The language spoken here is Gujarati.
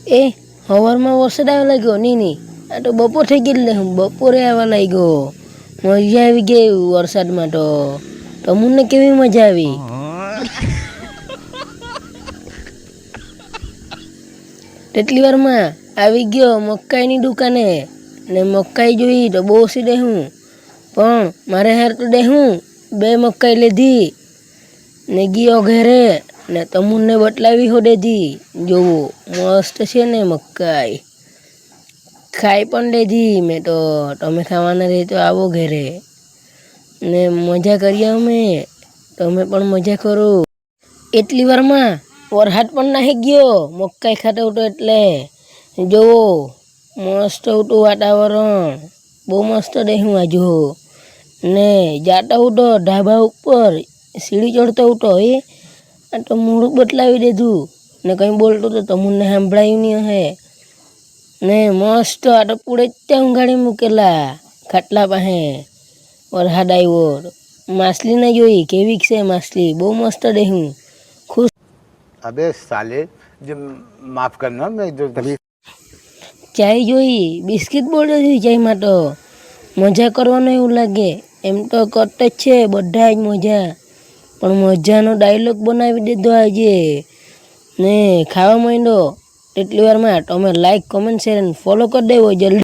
એ હવારમાં વરસાદ આવવા લાગ્યો નહીં આ તો બપોર થઈ ગઈ એટલે હું બપોરે આવવા લાગ્યો મજા આવી ગઈ વરસાદમાં તો તમને કેવી મજા આવી તેટલી વારમાં આવી ગયો મકાઈની દુકાને ને મકાઈ જોઈ તો બહુ ઓછી દેહું પણ મારે હાર તો દેહું 2 મકાઈ લીધી ને ગયો ઘરે ને તમુને બતલાવી હો દેધી જોવો મસ્ત છે ને મકાઈ ખાઈ પણ લીધી મેં તો તમે ખાવાના રહે તો આવો ઘરે ને મજા કરીએ અમે તમે પણ મજા કરો એટલી વારમાં વરસાદ પણ નાહી ગયો મકાઈ ખાતો હતો એટલે જોવો મસ્ત હતું વાતાવરણ બહુ મસ્ત દેહું આજુ ને જાતા હતો ઢાબા ઉપર સીડી ચડતો હતો આ તો મોઢું બતલાવી દીધું ને કંઈ બોલતો તો તમને સાંભળાયું નહીં હે ને મસ્ત આ તો પૂળે જ ત્યાં ઊંઘાડી મૂકેલા ખાટલા પાસે વરસાદ આવ્યો માછલી ના જોઈ કેવી છે માછલી બહુ મસ્ત દેહું ખુશ अबे साले जब माफ करना मैं जो तभी ચાય જોઈ બિસ્કિટ બોલ દીધી ચાયમાં તો મજા કરવાનું એવું લાગે એમ તો કરતો જ છે બધા જ મજા પણ મજાનો ડાયલોગ બનાવી દીધો આજે ને ખાવા માંડ્યો એટલી વારમાં તમે લાઈક કમેન્ટ શેર અને ફોલો કરી દેવો જલ્દી